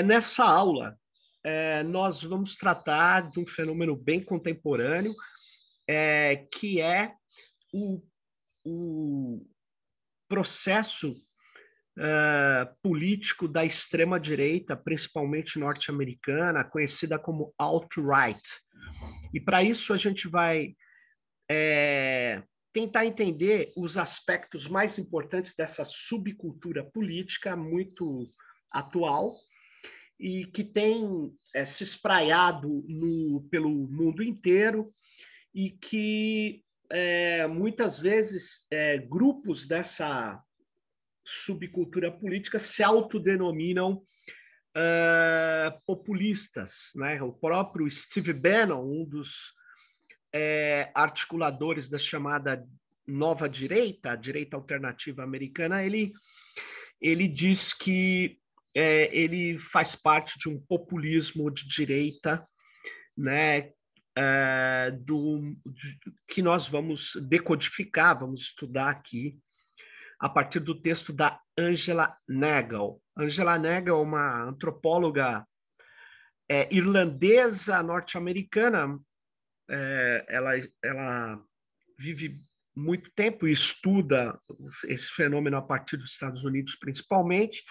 Nessa aula, nós vamos tratar de um fenômeno bem contemporâneo, que é o processo político da extrema-direita, principalmente norte-americana, conhecida como alt-right. E para isso a gente vai tentar entender os aspectos mais importantes dessa subcultura política muito atual e que tem se espraiado pelo mundo inteiro e que muitas vezes grupos dessa subcultura política se autodenominam populistas, né? O próprio Steve Bannon, um dos articuladores da chamada nova direita, a direita alternativa americana, ele diz que ele faz parte de um populismo de direita, né, que nós vamos decodificar, vamos estudar aqui, a partir do texto da Angela Nagle. Angela Nagle é uma antropóloga irlandesa, norte-americana. Ela vive muito tempo e estuda esse fenômeno a partir dos Estados Unidos, principalmente.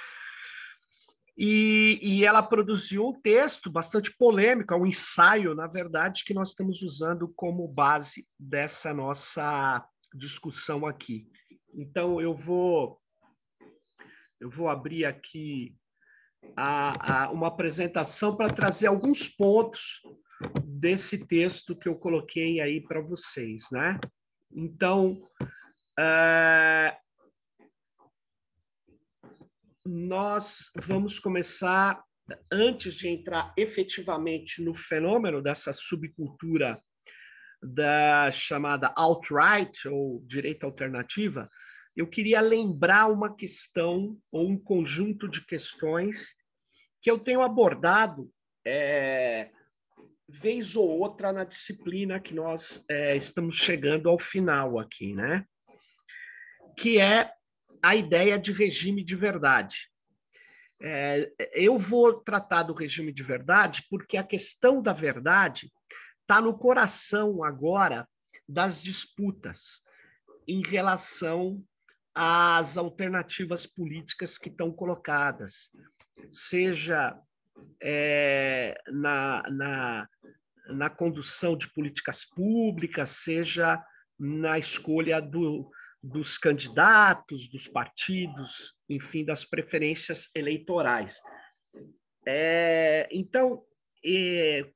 E ela produziu um texto bastante polêmico, um ensaio, na verdade, que nós estamos usando como base dessa nossa discussão aqui. Então, eu vou abrir aqui uma apresentação para trazer alguns pontos desse texto que eu coloquei aí para vocês, né? Então, nós vamos começar, antes de entrar efetivamente no fenômeno dessa subcultura da chamada alt-right, ou direita alternativa, eu queria lembrar uma questão, ou um conjunto de questões que eu tenho abordado vez ou outra na disciplina que nós estamos chegando ao final aqui, né? Que é a ideia de regime de verdade. Eu vou tratar do regime de verdade porque a questão da verdade está no coração agora das disputas em relação às alternativas políticas que estão colocadas, seja na condução de políticas públicas, seja na escolha dos candidatos, dos partidos, enfim, das preferências eleitorais. Então,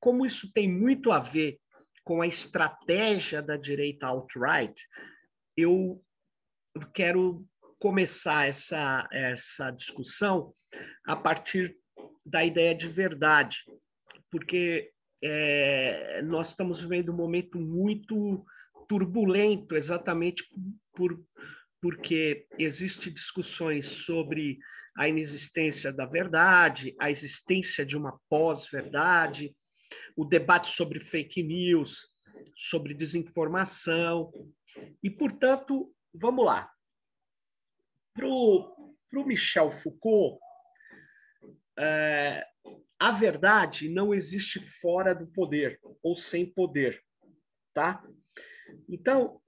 como isso tem muito a ver com a estratégia da direita alt-right, eu quero começar essa discussão a partir da ideia de verdade, porque nós estamos vivendo um momento muito turbulento, exatamente porque existem discussões sobre a inexistência da verdade, a existência de uma pós-verdade, o debate sobre fake news, sobre desinformação. E, portanto, vamos lá. Para o Michel Foucault, a verdade não existe fora do poder ou sem poder, tá? Então,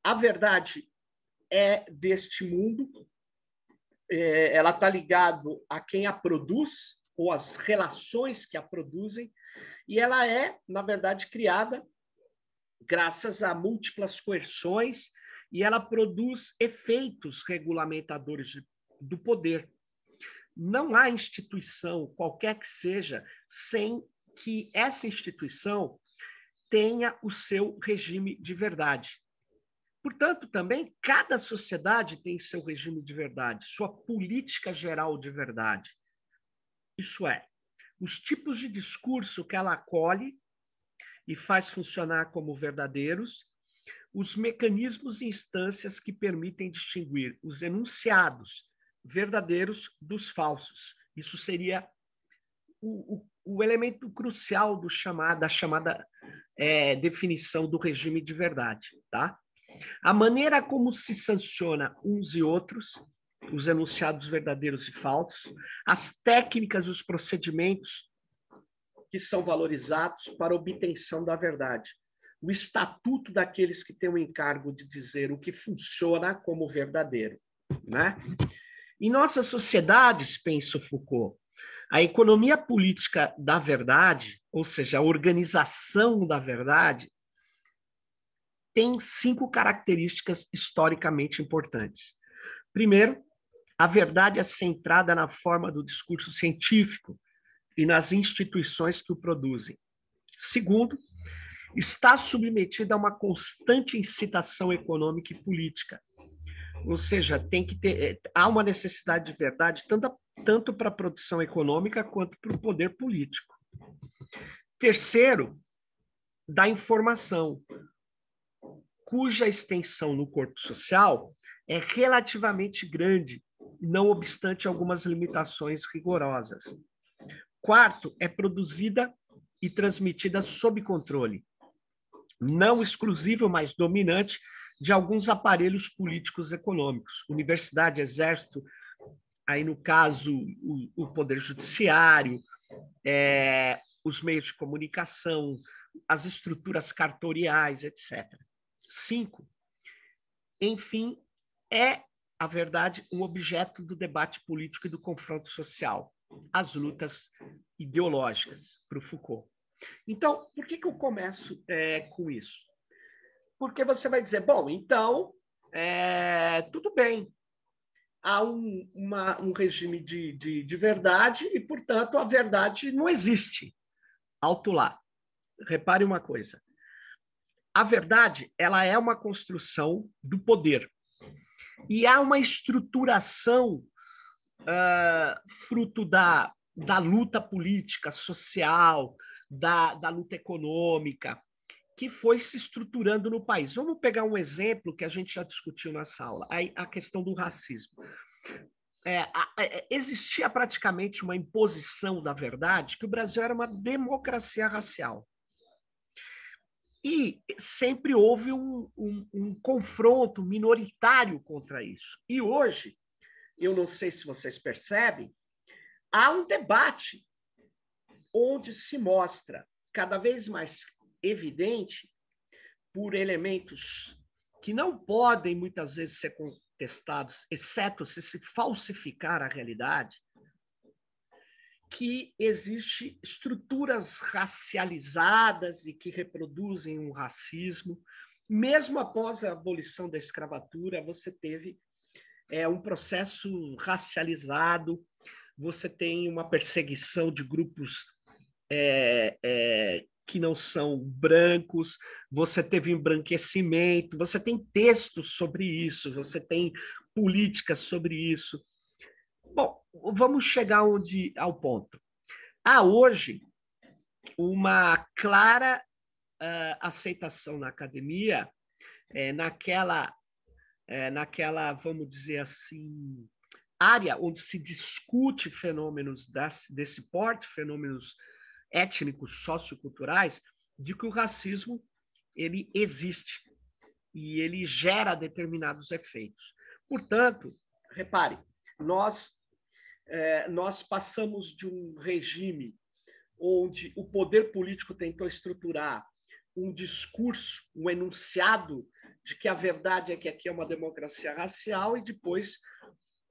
a verdade é deste mundo, ela está ligada a quem a produz ou as relações que a produzem, e ela é, na verdade, criada graças a múltiplas coerções, e ela produz efeitos regulamentadores do poder. Não há instituição, qualquer que seja, sem que essa instituição tenha o seu regime de verdade. Portanto, também, cada sociedade tem seu regime de verdade, sua política geral de verdade. Isso é, os tipos de discurso que ela acolhe e faz funcionar como verdadeiros, os mecanismos e instâncias que permitem distinguir os enunciados verdadeiros dos falsos. Isso seria o elemento crucial da chamada definição do regime de verdade, tá? A maneira como se sanciona uns e outros, os enunciados verdadeiros e falsos, as técnicas e os procedimentos que são valorizados para a obtenção da verdade, o estatuto daqueles que têm o encargo de dizer o que funciona como verdadeiro, né? Em nossas sociedades, pensa Foucault, a economia política da verdade, ou seja, a organização da verdade, tem 5 características historicamente importantes. Primeiro, a verdade é centrada na forma do discurso científico e nas instituições que o produzem. Segundo, está submetida a uma constante incitação econômica e política. Ou seja, há uma necessidade de verdade tanto para a produção econômica quanto para o poder político. Terceiro, da informação, cuja extensão no corpo social é relativamente grande, não obstante algumas limitações rigorosas. Quarto, é produzida e transmitida sob controle, não exclusivo, mas dominante, de alguns aparelhos políticos econômicos, universidade, exército, aí no caso o poder judiciário, os meios de comunicação, as estruturas cartoriais, etc. 5, enfim, é a verdade um objeto do debate político e do confronto social, as lutas ideológicas para o Foucault. Então, por que eu começo com isso? Porque você vai dizer, bom, então, tudo bem, há um regime de verdade e, portanto, a verdade não existe. Alto lá. Repare uma coisa. A verdade, ela é uma construção do poder. E há uma estruturação fruto da luta política, social, da luta econômica, que foi se estruturando no país. Vamos pegar um exemplo que a gente já discutiu nessa aula, a questão do racismo. Existia praticamente uma imposição da verdade que o Brasil era uma democracia racial. E sempre houve um confronto minoritário contra isso. E hoje, eu não sei se vocês percebem, há um debate onde se mostra cada vez mais evidente, por elementos que não podem muitas vezes ser contestados, exceto se falsificar a realidade, que existem estruturas racializadas e que reproduzem um racismo. Mesmo após a abolição da escravatura, você teve um processo racializado, você tem uma perseguição de grupos que não são brancos, você teve embranquecimento, você tem textos sobre isso, você tem políticas sobre isso. Bom, vamos chegar ao ponto. Há hoje uma clara aceitação na academia, naquela, vamos dizer assim, área onde se discute fenômenos desse porte, fenômenos étnicos, socioculturais, de que o racismo ele existe e ele gera determinados efeitos. Portanto, repare, nós passamos de um regime onde o poder político tentou estruturar um discurso, um enunciado de que a verdade é que aqui é uma democracia racial, e depois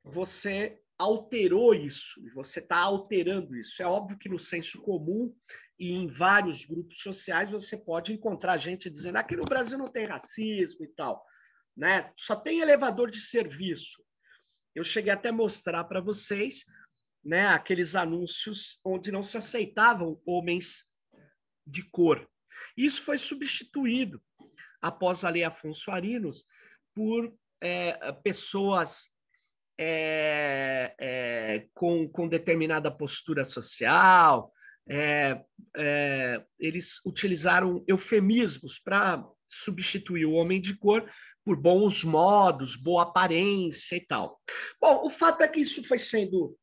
você alterou isso, e você está alterando isso. É óbvio que no senso comum e em vários grupos sociais você pode encontrar gente dizendo aqui no Brasil não tem racismo e tal, né? Só tem elevador de serviço. Eu cheguei até a mostrar para vocês, né, aqueles anúncios onde não se aceitavam homens de cor. Isso foi substituído, após a Lei Afonso Arinos, por pessoas com determinada postura social. Eles utilizaram eufemismos para substituir o homem de cor por bons modos, boa aparência e tal. Bom, o fato é que isso foi sendo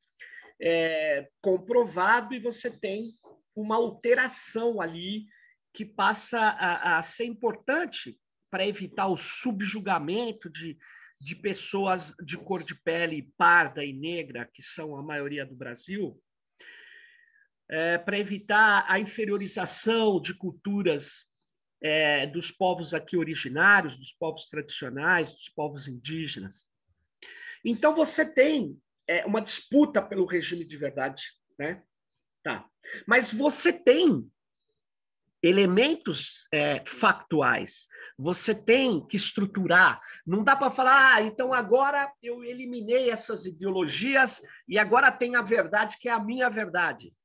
comprovado e você tem uma alteração ali que passa a ser importante para evitar o subjugamento de pessoas de cor de pele parda e negra, que são a maioria do Brasil, para evitar a inferiorização de culturas dos povos aqui originários, dos povos tradicionais, dos povos indígenas. Então, você tem uma disputa pelo regime de verdade, né? Tá. Mas você tem elementos factuais, você tem que estruturar. Não dá para falar, então agora eu eliminei essas ideologias e agora tem a verdade que é a minha verdade.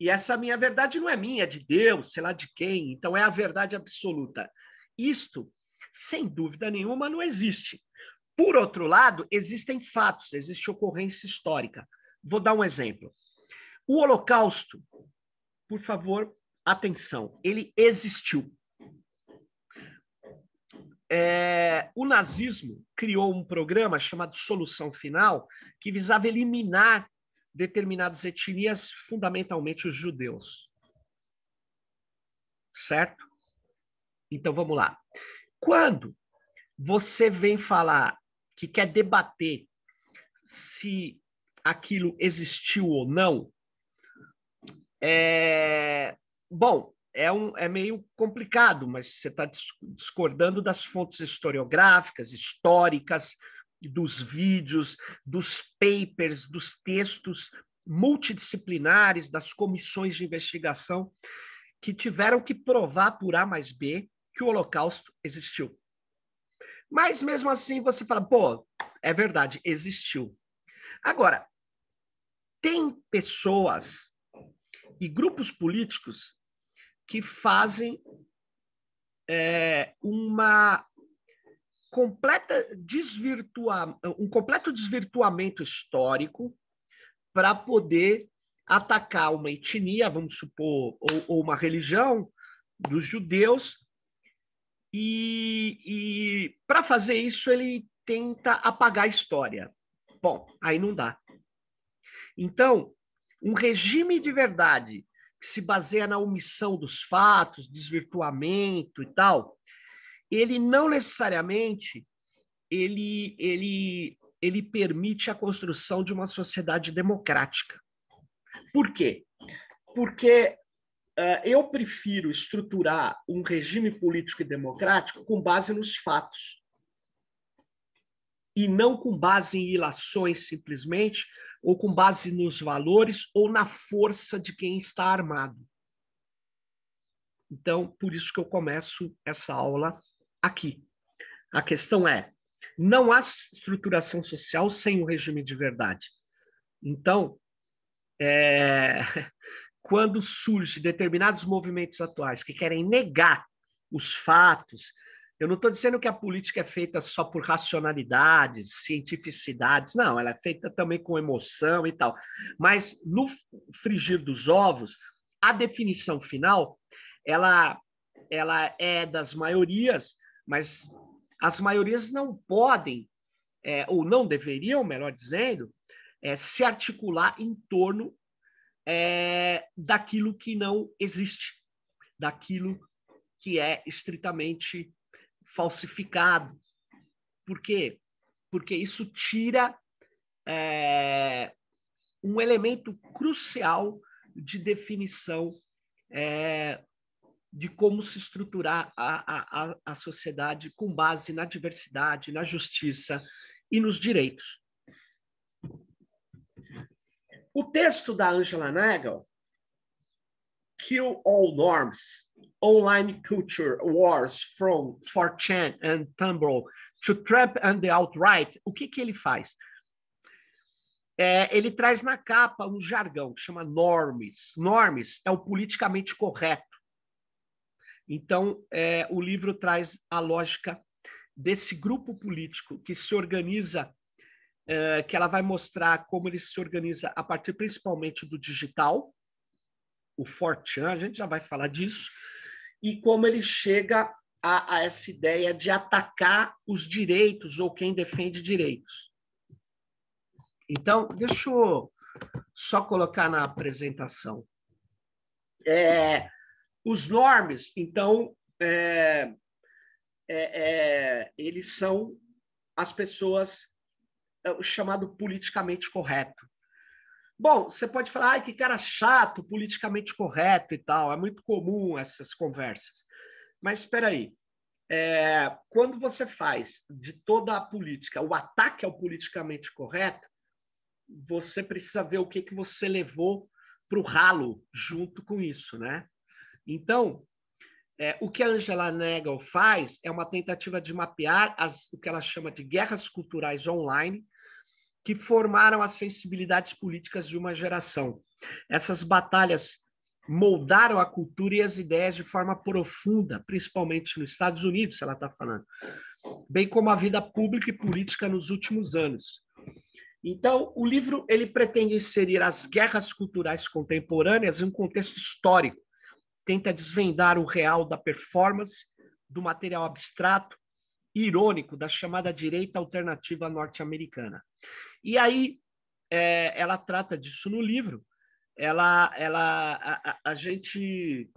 E essa minha verdade não é minha, é de Deus, sei lá de quem, então é a verdade absoluta. Isto, sem dúvida nenhuma, não existe. Por outro lado, existem fatos, existe ocorrência histórica. Vou dar um exemplo. O Holocausto, por favor, atenção, ele existiu. O nazismo criou um programa chamado Solução Final, que visava eliminar determinadas etnias, fundamentalmente os judeus. Certo? Então, vamos lá. Quando você vem falar que quer debater se aquilo existiu ou não, bom, é meio complicado, mas você está discordando das fontes historiográficas, históricas, dos vídeos, dos papers, dos textos multidisciplinares, das comissões de investigação que tiveram que provar por A mais B que o Holocausto existiu. Mas mesmo assim você fala, pô, é verdade, existiu. Agora, tem pessoas e grupos políticos que fazem um completo desvirtuamento histórico para poder atacar uma etnia, vamos supor, ou uma religião dos judeus, e para fazer isso ele tenta apagar a história. Bom, aí não dá. Então, um regime de verdade que se baseia na omissão dos fatos, desvirtuamento e tal, ele não necessariamente ele permite a construção de uma sociedade democrática. Por quê? Porque eu prefiro estruturar um regime político e democrático com base nos fatos e não com base em ilações simplesmente, ou com base nos valores ou na força de quem está armado. Então, por isso que eu começo essa aula aqui. A questão é, não há estruturação social sem o regime de verdade. Então, quando surgem determinados movimentos atuais que querem negar os fatos, eu não estou dizendo que a política é feita só por racionalidades, cientificidades, não, ela é feita também com emoção e tal. Mas no frigir dos ovos, a definição final, ela é das maiorias, mas as maiorias não podem, ou não deveriam, melhor dizendo, se articular em torno daquilo que não existe, daquilo que é estritamente falsificado. Por quê? Porque isso tira um elemento crucial de definição de como se estruturar a sociedade com base na diversidade, na justiça e nos direitos. O texto da Angela Nagel, Kill All Norms, Online Culture Wars from 4chan and Tumblr to Trump and the Alt-Right, o que ele faz? Ele traz na capa um jargão que chama norms. Norms é o politicamente correto. Então, o livro traz a lógica desse grupo político que se organiza, que ela vai mostrar como ele se organiza a partir principalmente do digital, o 4chan, a gente já vai falar disso, e como ele chega a essa ideia de atacar os direitos ou quem defende direitos. Então, deixa eu só colocar na apresentação. Os normes, então, eles são as pessoas, o chamado politicamente correto. Bom, você pode falar, ai, que cara chato, politicamente correto e tal, é muito comum essas conversas. Mas espera aí, quando você faz de toda a política o ataque ao politicamente correto, você precisa ver o que você levou para o ralo junto com isso, né? Então, o que a Angela Nagle faz é uma tentativa de mapear o que ela chama de guerras culturais online, que formaram as sensibilidades políticas de uma geração. Essas batalhas moldaram a cultura e as ideias de forma profunda, principalmente nos Estados Unidos, ela está falando, bem como a vida pública e política nos últimos anos. Então, o livro ele pretende inserir as guerras culturais contemporâneas em um contexto histórico, tenta desvendar o real da performance, do material abstrato e irônico da chamada direita alternativa norte-americana. E aí, ela trata disso no livro. A gente...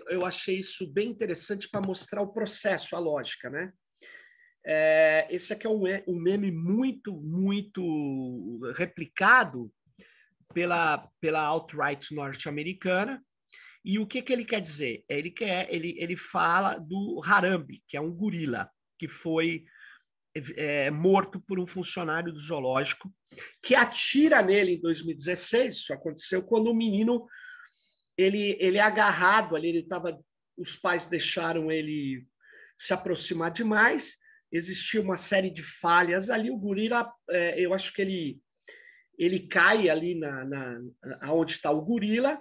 eu achei isso bem interessante para mostrar o processo, a lógica, né? Esse aqui é um meme muito, muito replicado pela alt-right norte-americana. E o que ele quer dizer? Ele fala do Harambe, que é um gorila, que foi morto por um funcionário do zoológico, que atira nele em 2016. Isso aconteceu quando o menino ele é agarrado ali, os pais deixaram ele se aproximar demais, existia uma série de falhas ali, o gorila, eu acho que ele cai ali onde está o gorila,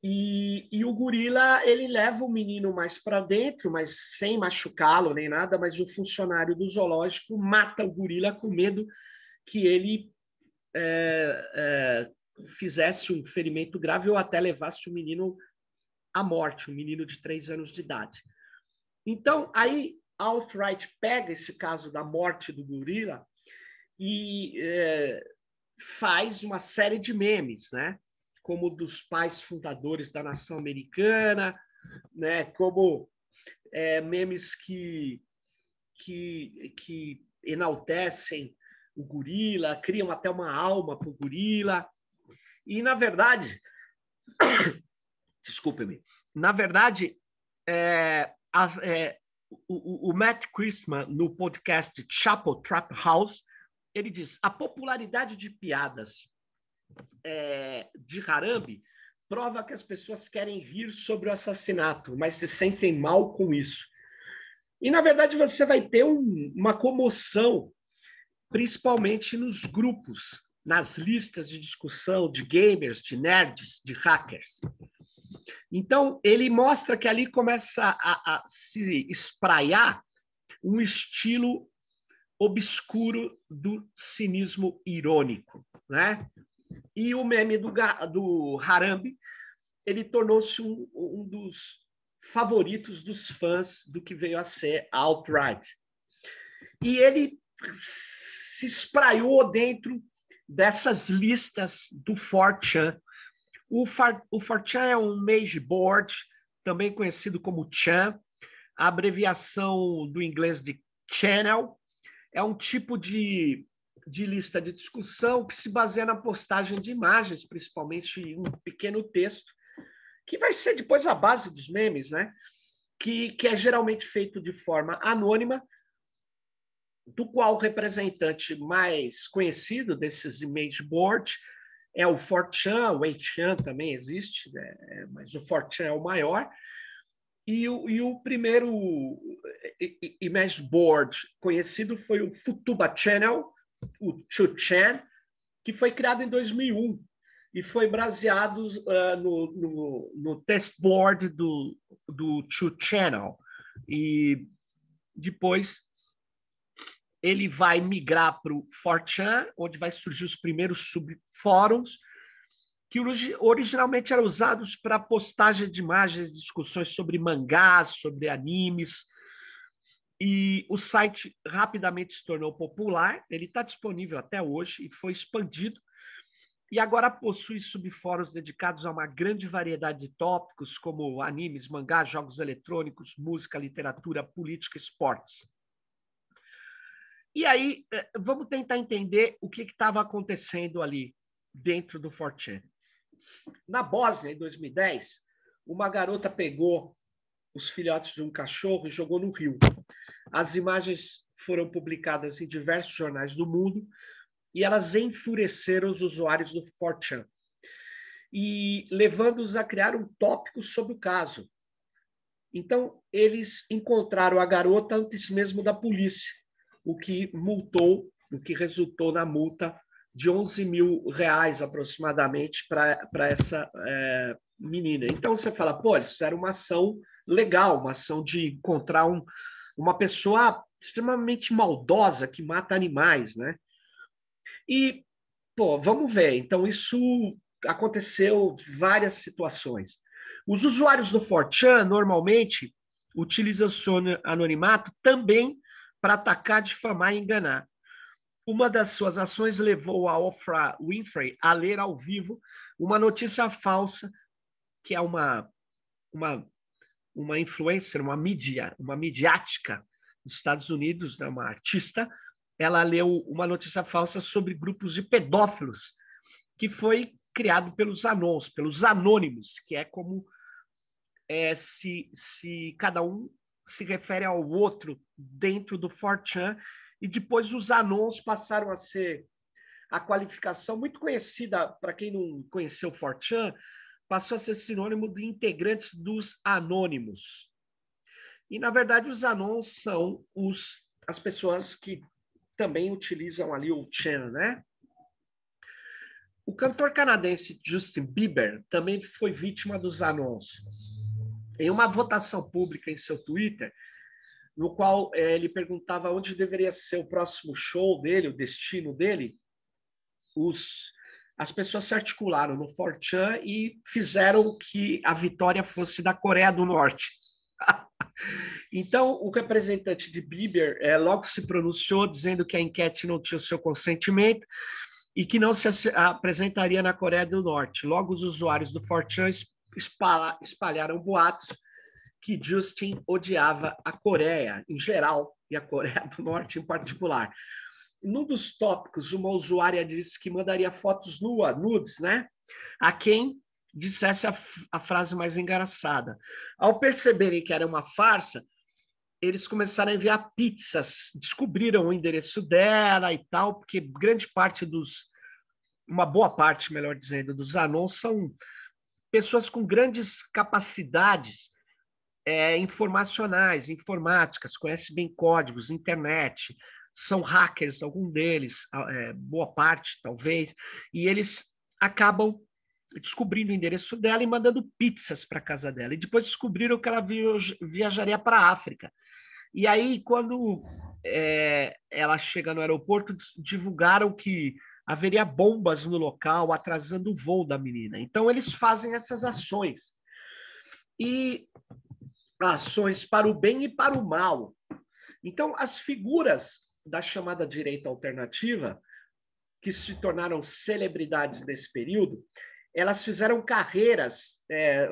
e o gorila ele leva o menino mais para dentro, mas sem machucá-lo nem nada, mas o funcionário do zoológico mata o gorila com medo que ele fizesse um ferimento grave ou até levasse o menino à morte, um menino de 3 anos de idade. Então, aí a alt-right pega esse caso da morte do gorila e faz uma série de memes, né? Como dos pais fundadores da nação americana, né? Como memes que enaltecem o gorila, criam até uma alma para o gorila. E, na verdade, desculpe-me, na verdade, o Matt Christman, no podcast Chapo Trap House, ele diz: a popularidade de piadas de Harambe prova que as pessoas querem rir sobre o assassinato, mas se sentem mal com isso. E, na verdade, você vai ter uma comoção, principalmente nos grupos, nas listas de discussão de gamers, de nerds, de hackers. Então, ele mostra que ali começa a se espraiar um estilo obscuro do cinismo irônico, né? E o meme do Harambe, ele tornou-se um dos favoritos dos fãs do que veio a ser a alt-right. E ele se espraiou dentro dessas listas do 4chan. O 4chan é um mage board, também conhecido como Chan, a abreviação do inglês de channel. É um tipo de lista de discussão que se baseia na postagem de imagens, principalmente em um pequeno texto, que vai ser depois a base dos memes, né? Que é geralmente feito de forma anônima, do qual o representante mais conhecido desses image boards é o 4chan, o 8chan também existe, né? Mas o 4chan é o maior. E o primeiro image board conhecido foi o Futuba Channel, o 2chan, que foi criado em 2001 e foi baseado no testboard do 2channel. E depois ele vai migrar para o 4chan, onde vai surgir os primeiros subfóruns, que originalmente eram usados para postagem de imagens, discussões sobre mangás, sobre animes. E o site rapidamente se tornou popular, ele está disponível até hoje e foi expandido. E agora possui subfóruns dedicados a uma grande variedade de tópicos, como animes, mangás, jogos eletrônicos, música, literatura, política e esportes. E aí, vamos tentar entender o que estava acontecendo ali dentro do 4chan. Na Bósnia, em 2010, uma garota pegou os filhotes de um cachorro e jogou no rio. As imagens foram publicadas em diversos jornais do mundo e elas enfureceram os usuários do 4chan, e levando-os a criar um tópico sobre o caso. Então, eles encontraram a garota antes mesmo da polícia, o que resultou na multa de R$ 11.000 aproximadamente para essa menina. Então, você fala, pô, isso era uma ação legal, uma ação de encontrar uma pessoa extremamente maldosa que mata animais, né? E, pô, vamos ver. Então, isso aconteceu em várias situações. Os usuários do 4chan, normalmente, utilizam o seu anonimato também para atacar, difamar e enganar. Uma das suas ações levou a Oprah Winfrey a ler ao vivo uma notícia falsa, que é uma influencer, uma midiática dos Estados Unidos, né, uma artista. Ela leu uma notícia falsa sobre grupos de pedófilos, que foi criado pelos anônimos, que é como se cada um se refere ao outro dentro do 4chan, e depois os anons passaram a ser a qualificação muito conhecida, para quem não conheceu o 4chan, passou a ser sinônimo de integrantes dos anônimos. E, na verdade, os anons são as pessoas que também utilizam ali o chan, né? O cantor canadense Justin Bieber também foi vítima dos anons. Em uma votação pública em seu Twitter, no qual ele perguntava onde deveria ser o próximo show dele, o destino dele, as pessoas se articularam no 4chan e fizeram que a vitória fosse da Coreia do Norte. Então, o representante de Bieber logo se pronunciou, dizendo que a enquete não tinha o seu consentimento e que não se apresentaria na Coreia do Norte. Logo, os usuários do 4chan espalharam boatos que Justin odiava a Coreia em geral e a Coreia do Norte em particular. Num dos tópicos, uma usuária disse que mandaria fotos nudes, né? A quem dissesse a frase mais engraçada. Ao perceberem que era uma farsa, eles começaram a enviar pizzas, descobriram o endereço dela e tal, porque uma boa parte, melhor dizendo, dos anônimos são pessoas com grandes capacidades informacionais, informáticas, conhecem bem códigos, internet, são hackers, algum deles, boa parte, talvez, e eles acabam descobrindo o endereço dela e mandando pizzas para a casa dela. E depois descobriram que ela viajaria para a África. E aí, quando ela chega no aeroporto, divulgaram que haveria bombas no local, atrasando o voo da menina. Então, eles fazem essas ações. E ações para o bem e para o mal. Então, as figuras da chamada direita alternativa, que se tornaram celebridades nesse período, elas fizeram carreiras,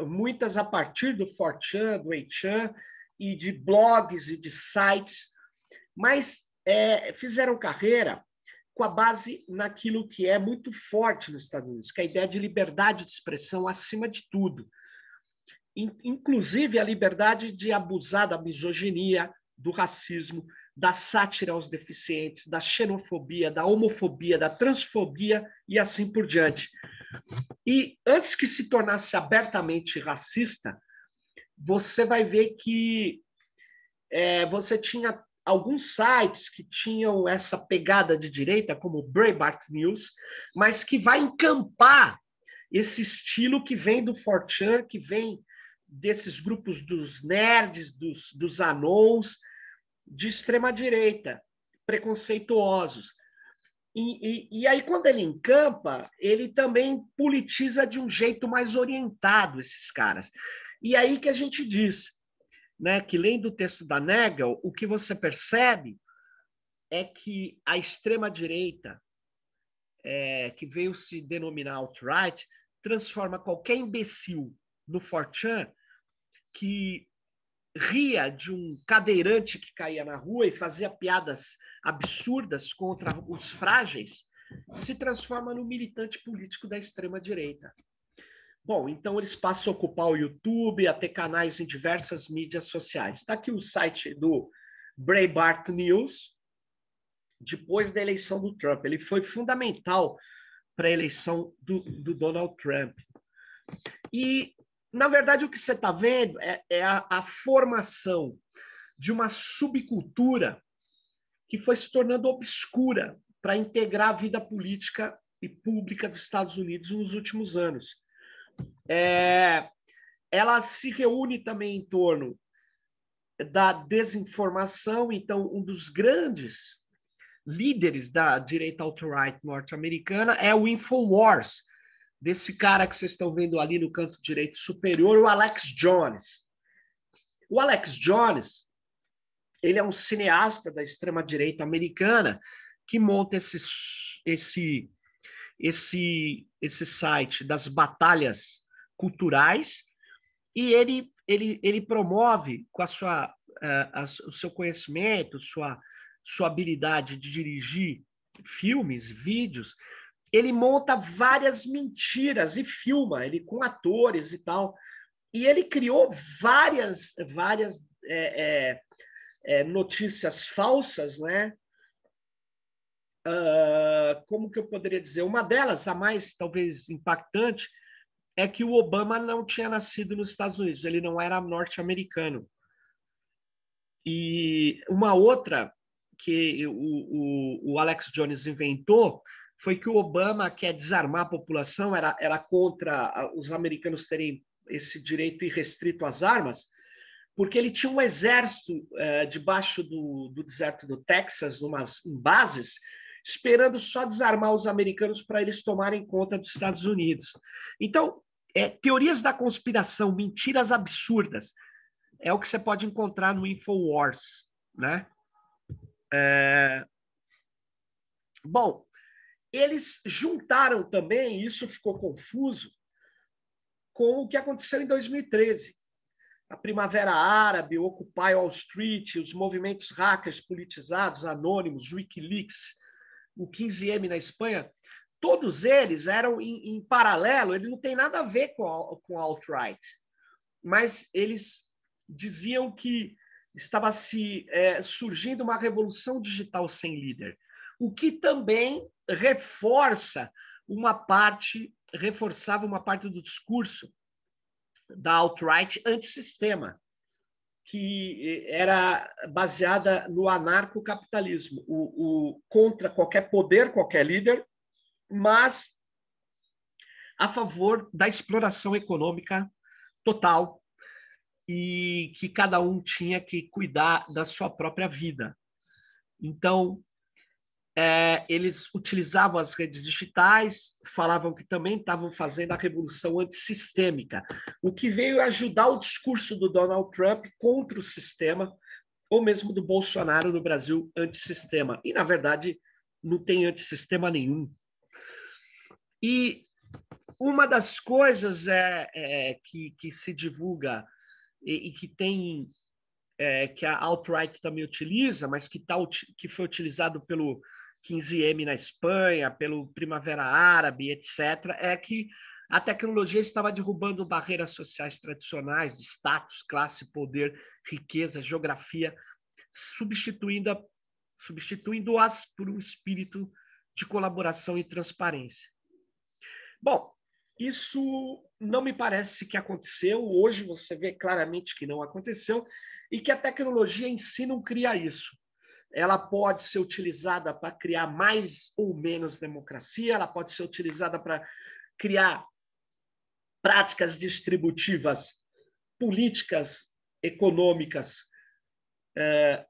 muitas a partir do 4chan, do 8chan, e de blogs e de sites, mas fizeram carreira com a base naquilo que é muito forte nos Estados Unidos, que é a ideia de liberdade de expressão acima de tudo. Inclusive a liberdade de abusar da misoginia, do racismo, da sátira aos deficientes, da xenofobia, da homofobia, da transfobia e assim por diante. E antes que se tornasse abertamente racista, você vai ver que você tinha alguns sites que tinham essa pegada de direita, como o Breitbart News, mas que vai encampar esse estilo que vem do 4chan, que vem desses grupos dos nerds, dos anons, de extrema-direita, preconceituosos. E aí, quando ele encampa, ele também politiza de um jeito mais orientado esses caras. E aí que a gente diz, né, que lendo o texto da Nagel, o que você percebe é que a extrema-direita, que veio se denominar alt-right, transforma qualquer imbecil no 4chan que ria de um cadeirante que caía na rua e fazia piadas absurdas contra os frágeis, se transforma no militante político da extrema-direita. Bom, então eles passam a ocupar o YouTube, a ter canais em diversas mídias sociais. Está aqui o site do Breitbart News, depois da eleição do Trump. Ele foi fundamental para a eleição do Donald Trump. E, na verdade, o que você está vendo é a formação de uma subcultura que foi se tornando obscura para integrar a vida política e pública dos Estados Unidos nos últimos anos. Ela se reúne também em torno da desinformação. Então, um dos grandes líderes da direita alt-right norte-americana é o Infowars, desse cara que vocês estão vendo ali no canto direito superior, o Alex Jones. O Alex Jones, ele é um cineasta da extrema-direita americana que monta esse site das batalhas culturais, e ele promove com o seu conhecimento, sua habilidade de dirigir filmes, vídeos, ele monta várias mentiras e filma, ele com atores e tal. E ele criou várias notícias falsas, né? Como que eu poderia dizer? Uma delas, a mais talvez impactante, é que o Obama não tinha nascido nos Estados Unidos, ele não era norte-americano. E uma outra que o Alex Jones inventou foi que o Obama quer desarmar a população, era contra os americanos terem esse direito irrestrito às armas, porque ele tinha um exército debaixo do deserto do Texas, em bases, esperando só desarmar os americanos para eles tomarem conta dos Estados Unidos. Então, teorias da conspiração, mentiras absurdas, é o que você pode encontrar no Infowars, né? Bom, eles juntaram também, isso ficou confuso, com o que aconteceu em 2013. A Primavera Árabe, o Occupy Wall Street, os movimentos hackers politizados, anônimos, Wikileaks, o 15M na Espanha, todos eles eram em paralelo, ele não tem nada a ver com a alt-right, mas eles diziam que estava surgindo uma revolução digital sem líder, o que também reforçava uma parte do discurso da alt-right antissistema, que era baseada no anarcocapitalismo, contra qualquer poder, qualquer líder, mas a favor da exploração econômica total e que cada um tinha que cuidar da sua própria vida. Então, eles utilizavam as redes digitais, falavam que também estavam fazendo a revolução antissistêmica, o que veio ajudar o discurso do Donald Trump contra o sistema, ou mesmo do Bolsonaro no Brasil, antissistema. E, na verdade, não tem antissistema nenhum. E uma das coisas que se divulga e que tem que a alt-right também utiliza, mas que foi utilizado pelo 15M na Espanha, pelo Primavera Árabe, etc., é que a tecnologia estava derrubando barreiras sociais tradicionais de status, classe, poder, riqueza, geografia, substituindo-as por um espírito de colaboração e transparência. Bom, isso não me parece que aconteceu. Hoje você vê claramente que não aconteceu e que a tecnologia em si não cria isso. Ela pode ser utilizada para criar mais ou menos democracia, ela pode ser utilizada para criar práticas distributivas, políticas econômicas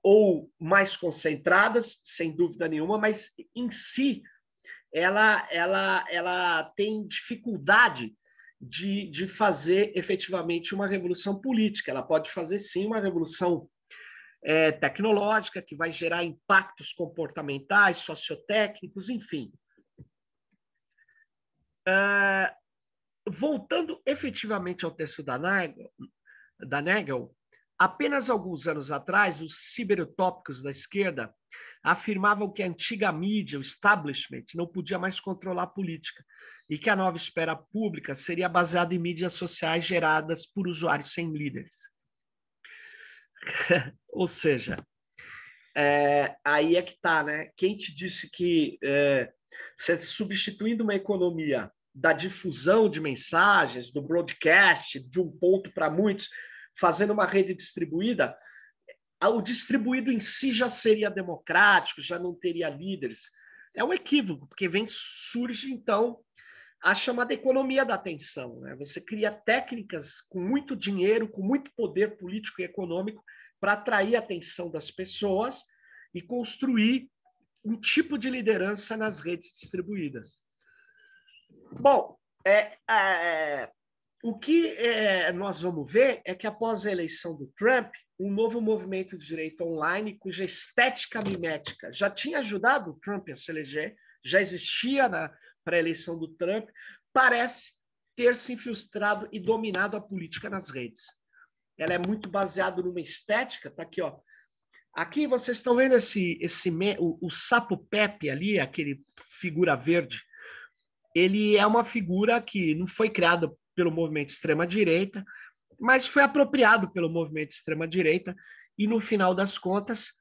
ou mais concentradas, sem dúvida nenhuma, mas em si ela tem dificuldade de fazer efetivamente uma revolução política. Ela pode fazer, sim, uma revolução tecnológica, que vai gerar impactos comportamentais, sociotécnicos, enfim. Voltando efetivamente ao texto da Nagel, Apenas alguns anos atrás, os ciberutópicos da esquerda afirmavam que a antiga mídia, o establishment, não podia mais controlar a política e que a nova esfera pública seria baseada em mídias sociais geradas por usuários sem líderes. Ou seja, aí é que está, né? Quem te disse que você substituindo uma economia da difusão de mensagens, do broadcast, de um ponto para muitos, fazendo uma rede distribuída, o distribuído em si já seria democrático, já não teria líderes. É um equívoco, porque surge, então, a chamada economia da atenção, né? Você cria técnicas com muito dinheiro, com muito poder político e econômico para atrair a atenção das pessoas e construir um tipo de liderança nas redes distribuídas. Bom, o que nós vamos ver é que após a eleição do Trump, um novo movimento de direita online, cuja estética mimética já tinha ajudado o Trump a se eleger, já existia para a eleição do Trump, parece ter se infiltrado e dominado a política nas redes. Ela é muito baseada numa estética, tá aqui, ó. Aqui vocês estão vendo o Sapo Pepe ali, aquele figura verde. Ele é uma figura que não foi criada pelo movimento extrema-direita, mas foi apropriado pelo movimento extrema-direita e, no final das contas,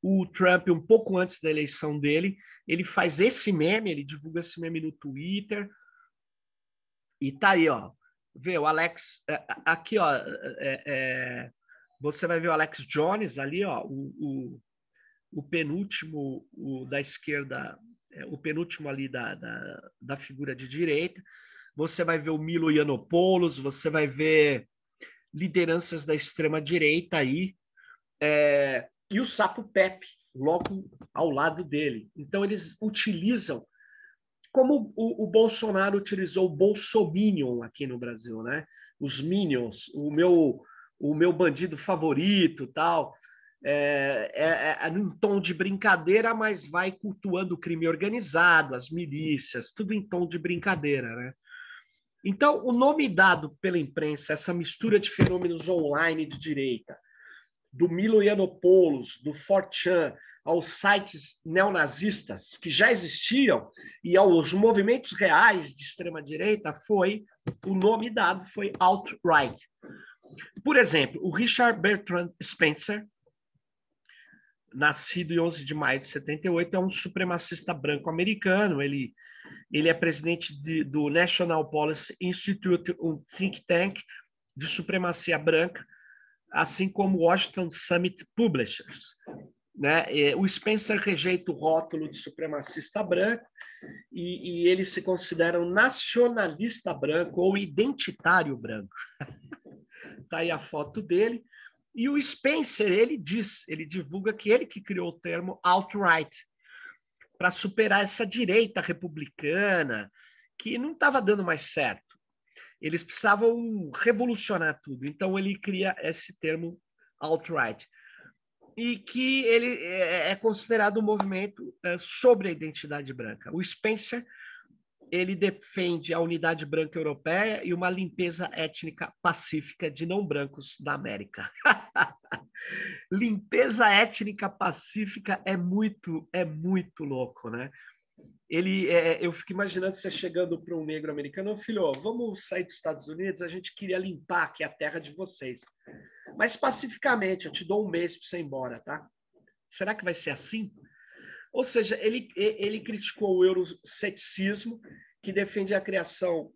o Trump, um pouco antes da eleição dele, ele faz esse meme, ele divulga esse meme no Twitter e tá aí, ó. Vê o Alex, aqui, ó, você vai ver o Alex Jones ali, ó, o penúltimo da esquerda, o penúltimo ali da figura de direita. Você vai ver o Milo Yiannopoulos, você vai ver lideranças da extrema-direita aí, e o Sapo Pepe, logo ao lado dele. Então, eles utilizam, como o Bolsonaro utilizou o Bolsominion aqui no Brasil, né? Os Minions, o meu bandido favorito, tal, num tom de brincadeira, mas vai cultuando o crime organizado, as milícias, tudo em tom de brincadeira, né? Então, o nome dado pela imprensa, essa mistura de fenômenos online de direita, do Milo Yiannopoulos, do 4chan, aos sites neonazistas que já existiam e aos movimentos reais de extrema-direita, o nome dado foi alt-right. Por exemplo, o Richard Bertrand Spencer, nascido em 11 de maio de 78, é um supremacista branco americano. Ele é presidente do National Policy Institute, um think tank de supremacia branca, assim como o Washington Summit Publishers. Né? O Spencer rejeita o rótulo de supremacista branco e ele se considera um nacionalista branco ou identitário branco. Está aí a foto dele. E o Spencer, ele divulga que ele que criou o termo alt-right, para superar essa direita republicana que não estava dando mais certo. Eles precisavam revolucionar tudo. Então, ele cria esse termo alt-right. E que ele é considerado um movimento sobre a identidade branca. O Spencer, ele defende a unidade branca europeia e uma limpeza étnica pacífica de não brancos da América. Limpeza étnica pacífica é muito louco, né? Eu fico imaginando você chegando para um negro americano, filho, vamos sair dos Estados Unidos, a gente queria limpar aqui a terra de vocês. Mas pacificamente, eu te dou um mês para você ir embora, tá? Será que vai ser assim? Ou seja, ele criticou o euroceticismo, que defende a criação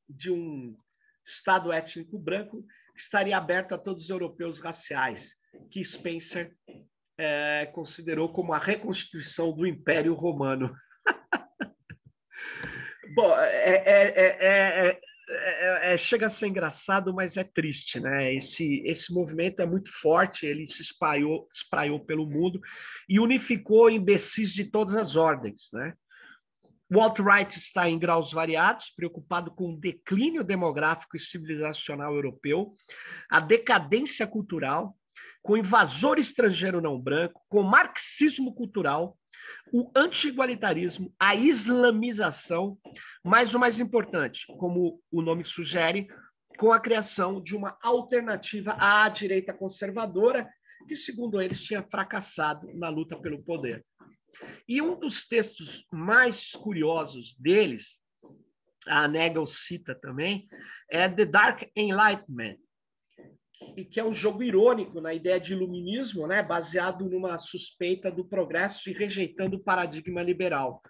de um Estado étnico branco que estaria aberto a todos os europeus raciais, que Spencer considerou como a reconstituição do Império Romano. Bom, chega a ser engraçado, mas é triste, né? Esse movimento é muito forte, ele se espraiou pelo mundo e unificou imbecis de todas as ordens, né? O alt-right está em graus variados, preocupado com o declínio demográfico e civilizacional europeu, a decadência cultural, com o invasor estrangeiro não branco, com o marxismo cultural, o anti-igualitarismo, a islamização, mas o mais importante, como o nome sugere, com a criação de uma alternativa à direita conservadora, que, segundo eles, tinha fracassado na luta pelo poder. E um dos textos mais curiosos deles, a Nagel cita também, é The Dark Enlightenment, e que é um jogo irônico na ideia de iluminismo, né, baseado numa suspeita do progresso e rejeitando o paradigma liberal.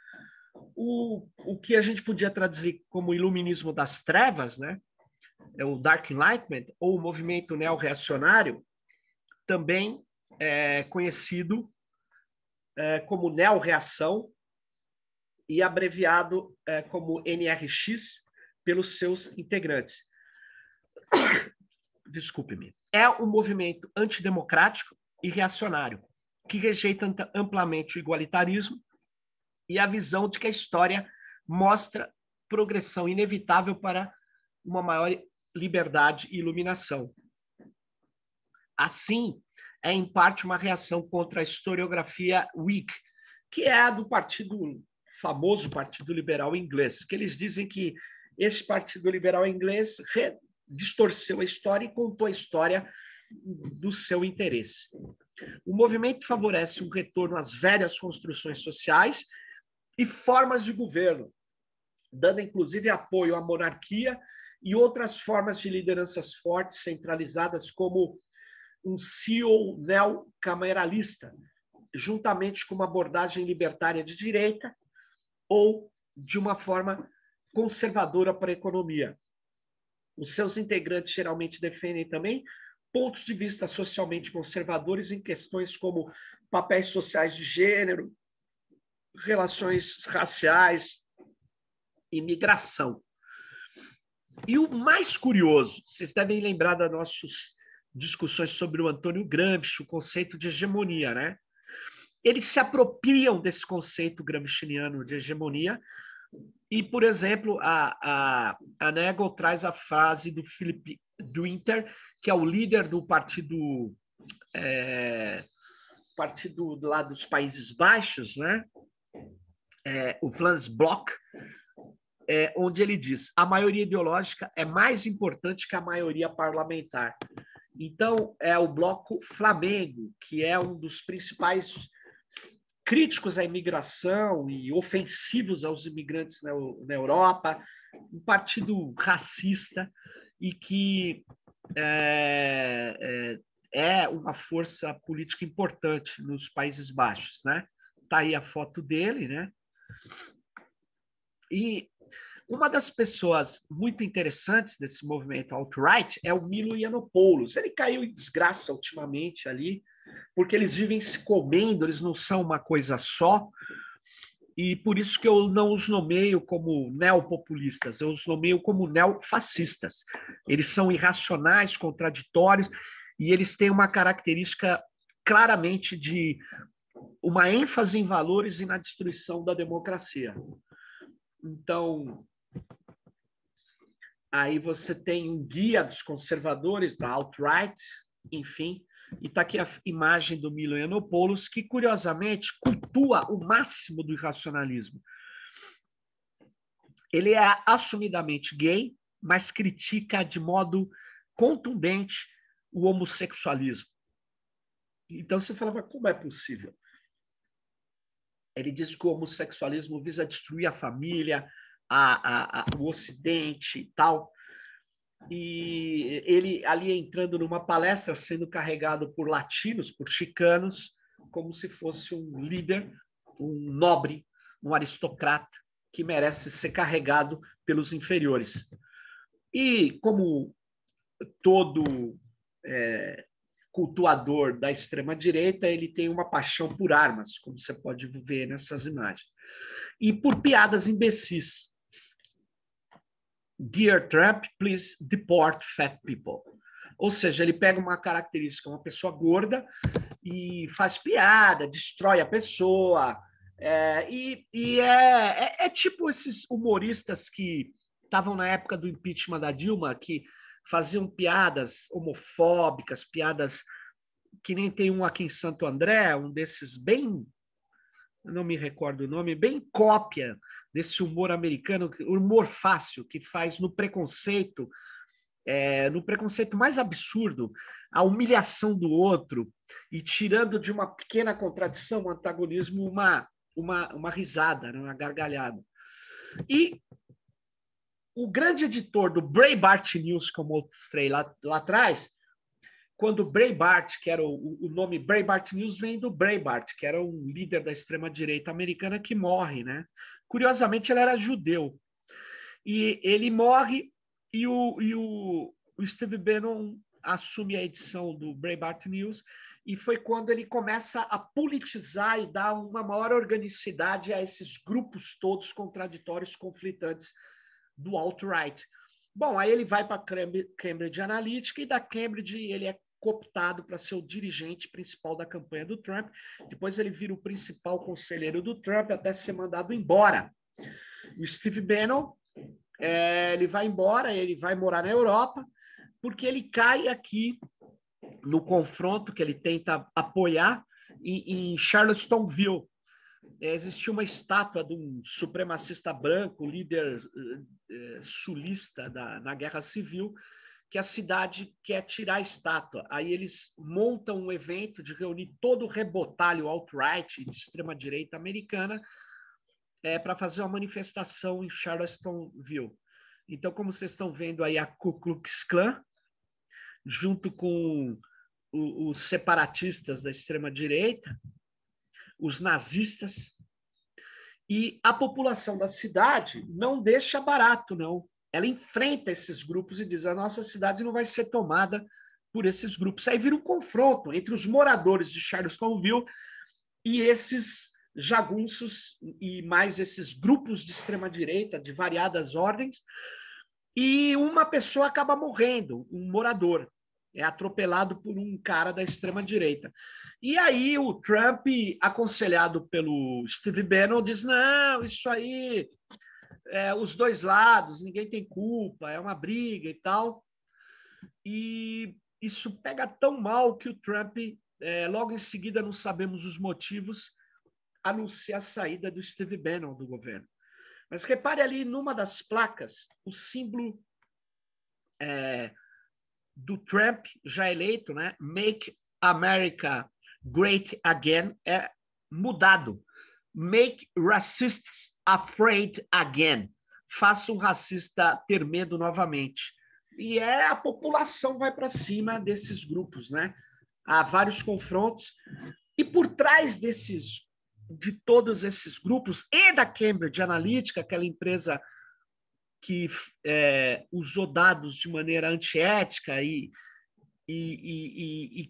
O que a gente podia traduzir como iluminismo das trevas, né, é o Dark Enlightenment, ou o movimento neo-reacionário, também é conhecido como neo-reação e abreviado como NRX pelos seus integrantes. Desculpe-me. É um movimento antidemocrático e reacionário, que rejeita amplamente o igualitarismo e a visão de que a história mostra progressão inevitável para uma maior liberdade e iluminação. Assim, é em parte uma reação contra a historiografia Whig, que é a do famoso Partido Liberal Inglês, que eles dizem que esse Partido Liberal Inglês distorceu a história e contou a história do seu interesse. O movimento favorece um retorno às velhas construções sociais e formas de governo, dando inclusive apoio à monarquia e outras formas de lideranças fortes, centralizadas, como um CEO neocameralista, juntamente com uma abordagem libertária de direita ou de uma forma conservadora para a economia. Os seus integrantes geralmente defendem também pontos de vista socialmente conservadores em questões como papéis sociais de gênero, relações raciais e migração. E o mais curioso, vocês devem lembrar das nossas discussões sobre o Antônio Gramsci, o conceito de hegemonia, né? Eles se apropriam desse conceito gramsciano de hegemonia e, por exemplo, a Nagel traz a frase do Philip Winter, que é o líder do partido lá dos Países Baixos, né? O Vlaams Blok, onde ele diz: a maioria ideológica é mais importante que a maioria parlamentar. Então, é o Bloco Flamengo, que é um dos principais críticos à imigração e ofensivos aos imigrantes na Europa, um partido racista e que é uma força política importante nos Países Baixos, né? Tá aí a foto dele, né? E uma das pessoas muito interessantes desse movimento alt-right é o Milo Yiannopoulos. Ele caiu em desgraça ultimamente ali, porque eles vivem se comendo, eles não são uma coisa só, e por isso que eu não os nomeio como neopopulistas, eu os nomeio como neofascistas. Eles são irracionais, contraditórios, e eles têm uma característica claramente de uma ênfase em valores e na destruição da democracia. Então, aí você tem um guia dos conservadores, da alt-right, enfim, e está aqui a imagem do Milo Yiannopoulos, que, curiosamente, cultua o máximo do irracionalismo. Ele é assumidamente gay, mas critica de modo contundente o homossexualismo. Então você fala, mas como é possível? Ele diz que o homossexualismo visa destruir a família, o Ocidente e tal. E ele ali entrando numa palestra, sendo carregado por latinos, por chicanos, como se fosse um líder, um nobre, um aristocrata que merece ser carregado pelos inferiores. E como todo cultuador da extrema-direita, ele tem uma paixão por armas, como você pode ver nessas imagens. E por piadas imbecis. Dear Trump, please deport fat people. Ou seja, ele pega uma característica, uma pessoa gorda, e faz piada, destrói a pessoa. É tipo esses humoristas que estavam na época do impeachment da Dilma, que faziam piadas homofóbicas, piadas que nem tem um aqui em Santo André, um desses bem, não me recordo o nome, bem cópia desse humor americano, humor fácil, que faz no preconceito no preconceito mais absurdo, a humilhação do outro e tirando de uma pequena contradição, um antagonismo, uma risada, né, uma gargalhada. E o grande editor do Breitbart News, como eu mostrei lá atrás, quando Breitbart, que era o nome Breitbart News, vem do Breitbart, que era um líder da extrema-direita americana que morre, né? Curiosamente, ele era judeu. E ele morre e o Steve Bannon assume a edição do Breitbart News e foi quando ele começa a politizar e dar uma maior organicidade a esses grupos todos contraditórios, conflitantes do alt-right. Bom, aí ele vai para Cambridge Analytica e da Cambridge ele é cooptado para ser o dirigente principal da campanha do Trump. Depois ele vira o principal conselheiro do Trump até ser mandado embora. O Steve Bannon, ele vai embora, ele vai morar na Europa, porque ele cai aqui no confronto que ele tenta apoiar em Charlottesville. Existia uma estátua de um supremacista branco, líder sulista na Guerra Civil, que a cidade quer tirar a estátua. Aí eles montam um evento de reunir todo o rebotalho alt-right de extrema-direita americana para fazer uma manifestação em Charlottesville. Então, como vocês estão vendo aí, a Ku Klux Klan, junto com os separatistas da extrema-direita, os nazistas, e a população da cidade não deixa barato, não. Ela enfrenta esses grupos e diz: a nossa cidade não vai ser tomada por esses grupos. Aí vira um confronto entre os moradores de Charlottesville e esses jagunços e mais esses grupos de extrema-direita de variadas ordens, e uma pessoa acaba morrendo, um morador. É atropelado por um cara da extrema-direita. E aí o Trump, aconselhado pelo Steve Bannon, diz: não, isso aí, os dois lados, ninguém tem culpa, é uma briga e tal. E isso pega tão mal que o Trump, logo em seguida, não sabemos os motivos, anuncia a saída do Steve Bannon do governo. Mas repare ali numa das placas, o símbolo do Trump já eleito, né? Make America Great Again, é mudado. Make racists afraid again. Faça um racista ter medo novamente. E a população vai para cima desses grupos, né? Há vários confrontos. E por trás de todos esses grupos, e da Cambridge Analytica, aquela empresa que usou dados de maneira antiética e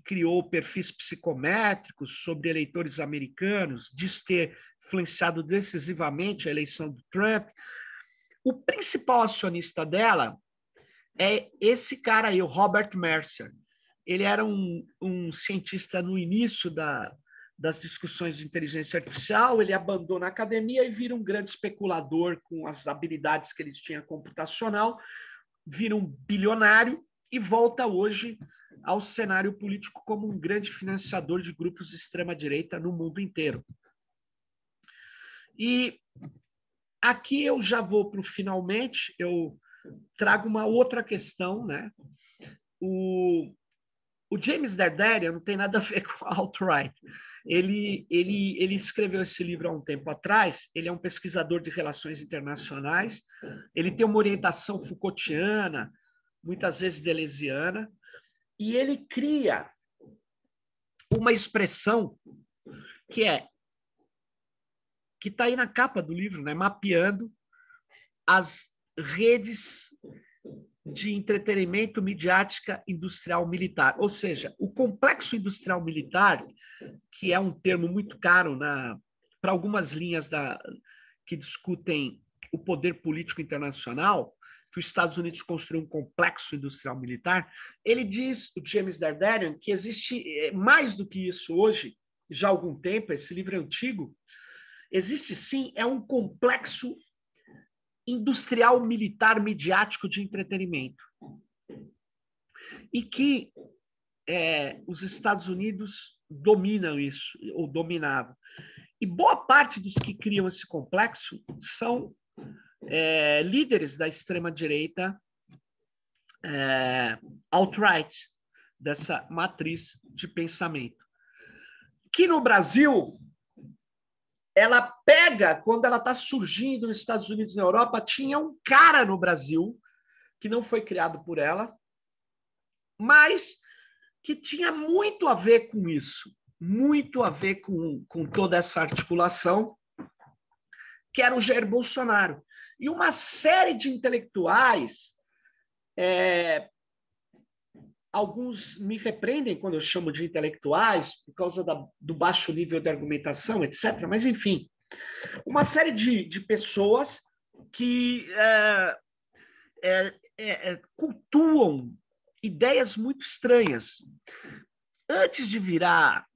criou perfis psicométricos sobre eleitores americanos, diz ter influenciado decisivamente a eleição do Trump. O principal acionista dela é esse cara aí, o Robert Mercer. Ele era um cientista no início das discussões de inteligência artificial, ele abandona a academia e vira um grande especulador com as habilidades que ele tinha computacional, vira um bilionário e volta hoje ao cenário político como um grande financiador de grupos de extrema-direita no mundo inteiro. E aqui eu já vou para o finalmente, eu trago uma outra questão, né? O James Dardarian não tem nada a ver com a alt-right. Ele escreveu esse livro há um tempo atrás, ele é um pesquisador de relações internacionais, ele tem uma orientação Foucaultiana, muitas vezes deleuziana, e ele cria uma expressão que está aí na capa do livro, né? Mapeando as redes de entretenimento midiática industrial militar. Ou seja, o complexo industrial militar, que é um termo muito caro para algumas linhas que discutem o poder político internacional, que os Estados Unidos construiu um complexo industrial militar, ele diz, o James Dardarian, que existe mais do que isso hoje, já há algum tempo, esse livro é antigo, existe sim, é um complexo industrial militar midiático de entretenimento. E que os Estados Unidos dominam isso, ou dominavam. E boa parte dos que criam esse complexo são líderes da extrema-direita alt-right, dessa matriz de pensamento. Que no Brasil, ela pega, quando ela está surgindo nos Estados Unidos e na Europa, tinha um cara no Brasil, que não foi criado por ela, mas que tinha muito a ver com isso, muito a ver com toda essa articulação, que era o Jair Bolsonaro. E uma série de intelectuais, alguns me repreendem quando eu chamo de intelectuais, por causa do baixo nível de argumentação, etc. Mas, enfim, uma série de pessoas que cultuam ideias muito estranhas. Antes de virar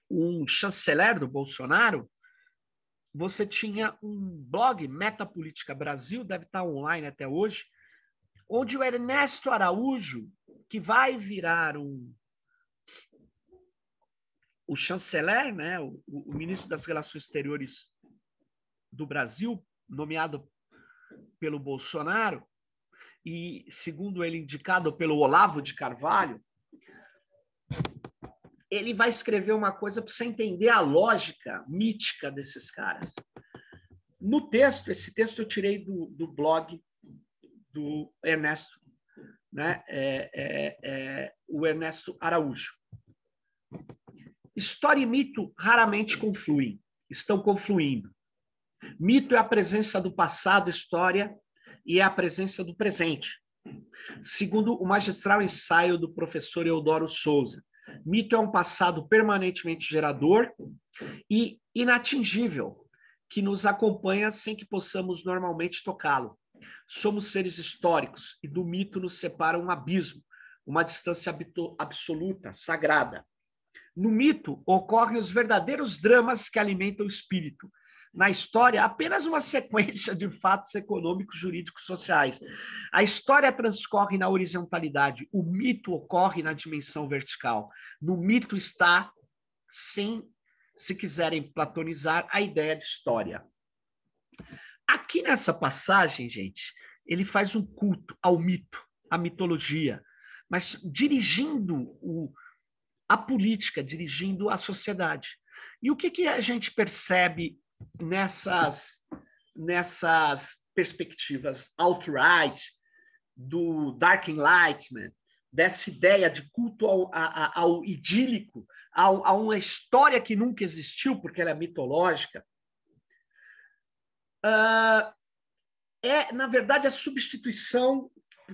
um chanceler do Bolsonaro, você tinha um blog, Metapolítica Brasil, deve estar online até hoje, onde o Ernesto Araújo, que vai virar o chanceler, né, o ministro das Relações Exteriores do Brasil, nomeado pelo Bolsonaro, e, segundo ele, indicado pelo Olavo de Carvalho, ele vai escrever uma coisa para você entender a lógica mítica desses caras. No texto, esse texto eu tirei do blog do Ernesto, né? O Ernesto Araújo. História e mito raramente confluem, estão confluindo. Mito é a presença do passado, história, e é a presença do presente. Segundo o magistral ensaio do professor Eudoro Souza, mito é um passado permanentemente gerador e inatingível, que nos acompanha sem que possamos normalmente tocá-lo. Somos seres históricos e do mito nos separa um abismo, uma distância absoluta, sagrada. No mito ocorrem os verdadeiros dramas que alimentam o espírito. Na história, apenas uma sequência de fatos econômicos, jurídicos, sociais. A história transcorre na horizontalidade, o mito ocorre na dimensão vertical. No mito está, se quiserem platonizar, a ideia de história. Aqui nessa passagem, gente, ele faz um culto ao mito, à mitologia, mas dirigindo a política, dirigindo a sociedade. E o que a gente percebe nessas perspectivas alt-right, do Dark Enlightenment, dessa ideia de culto ao idílico, a uma história que nunca existiu, porque ela é mitológica, na verdade, a substituição,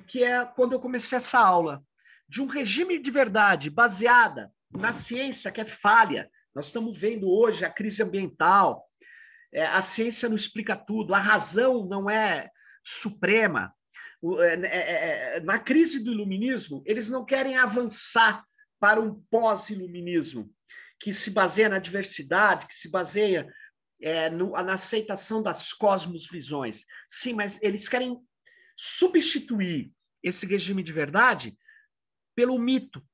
que é quando eu comecei essa aula, de um regime de verdade baseada na ciência, que é falha. Nós estamos vendo hoje a crise ambiental, a ciência não explica tudo, a razão não é suprema. Na crise do iluminismo, eles não querem avançar para um pós-iluminismo, que se baseia na diversidade, que se baseia na aceitação das cosmosvisões. Sim, mas eles querem substituir esse regime de verdade pelo mito,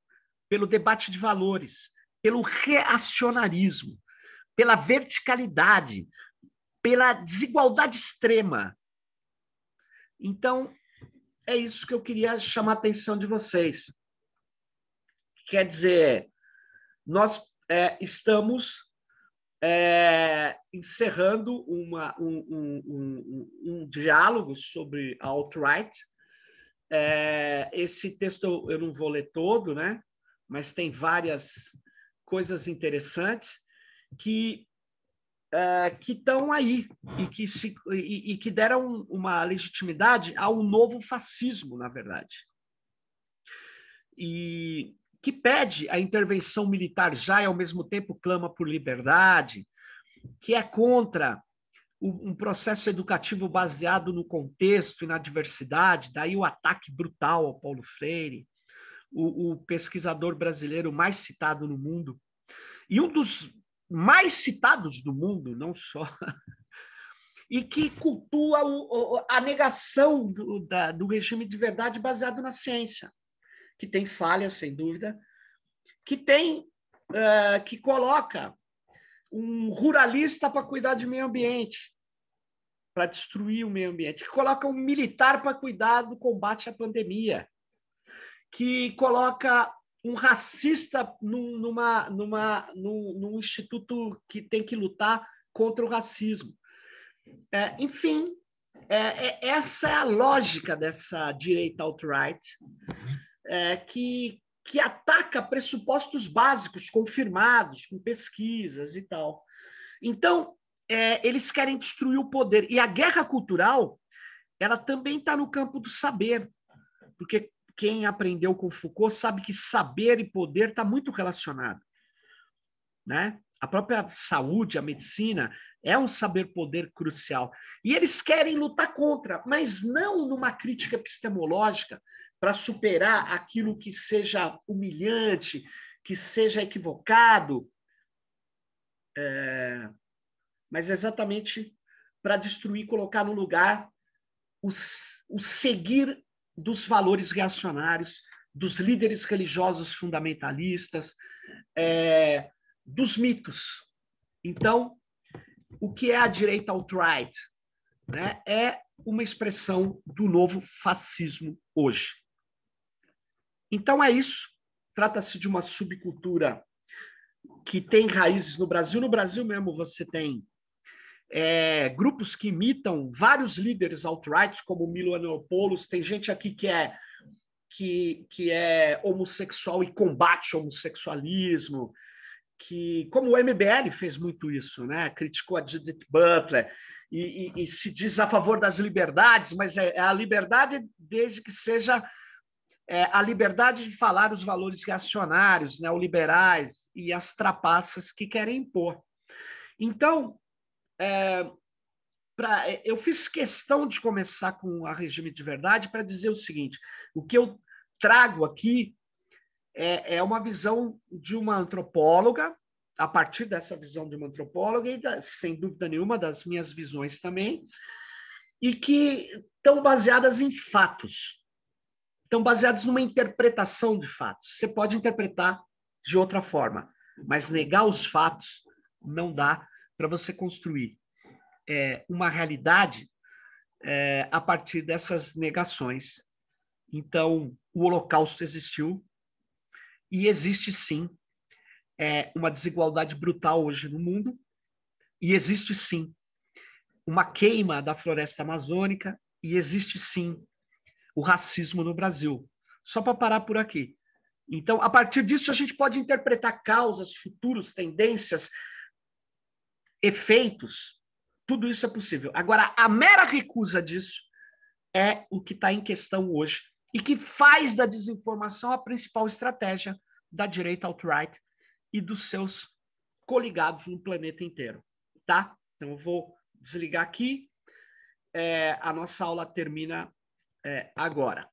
pelo debate de valores, pelo reacionarismo, pela verticalidade, pela desigualdade extrema. Então, é isso que eu queria chamar a atenção de vocês. Quer dizer, nós estamos encerrando um diálogo sobre a alt-right. Esse texto eu não vou ler todo, né? Mas tem várias coisas interessantes que estão aí e que deram uma legitimidade a um novo fascismo, na verdade. E que pede a intervenção militar já e, ao mesmo tempo, clama por liberdade, que é contra um processo educativo baseado no contexto e na diversidade, daí o ataque brutal ao Paulo Freire, o pesquisador brasileiro mais citado no mundo, e um dos mais citados do mundo, não só, e que cultua a negação do regime de verdade baseado na ciência, que tem falhas, sem dúvida, que coloca um ruralista para cuidar de meio ambiente, para destruir o meio ambiente, que coloca um militar para cuidar do combate à pandemia, que coloca um racista num instituto que tem que lutar contra o racismo. Enfim, essa é a lógica dessa direita alt-right, que ataca pressupostos básicos confirmados, com pesquisas e tal. Então, eles querem destruir o poder. E a guerra cultural, ela também está no campo do saber, porque quem aprendeu com Foucault sabe que saber e poder está muito relacionado, né? A própria saúde, a medicina, é um saber-poder crucial. E eles querem lutar contra, mas não numa crítica epistemológica para superar aquilo que seja humilhante, que seja equivocado, mas exatamente para destruir, colocar no lugar o seguir dos valores reacionários, dos líderes religiosos fundamentalistas, dos mitos. Então, o que é a direita alt-right? Né? É uma expressão do novo fascismo hoje. Então é isso. Trata-se de uma subcultura que tem raízes no Brasil. No Brasil mesmo você tem grupos que imitam vários líderes alt-right, como Milo Yiannopoulos. Tem gente aqui que é homossexual e combate o homossexualismo, como o MBL fez muito isso, né? Criticou a Judith Butler e se diz a favor das liberdades, mas é a liberdade desde que seja a liberdade de falar os valores reacionários, neoliberais e as trapaças que querem impor. Então, eu fiz questão de começar com a Regime de Verdade para dizer o seguinte: o que eu trago aqui é uma visão de uma antropóloga, a partir dessa visão de uma antropóloga, e sem dúvida nenhuma das minhas visões também, e que estão baseadas em fatos, estão baseadas numa interpretação de fatos. Você pode interpretar de outra forma, mas negar os fatos não dá para você construir uma realidade a partir dessas negações. Então, o Holocausto existiu, e existe, sim, uma desigualdade brutal hoje no mundo, e existe, sim, uma queima da floresta amazônica, e existe, sim, o racismo no Brasil. Só para parar por aqui. Então, a partir disso, a gente pode interpretar causas, futuros, tendências, efeitos. Tudo isso é possível. Agora, a mera recusa disso é o que está em questão hoje e que faz da desinformação a principal estratégia da direita alt-right e dos seus coligados no planeta inteiro, tá? Então, eu vou desligar aqui. A nossa aula termina agora.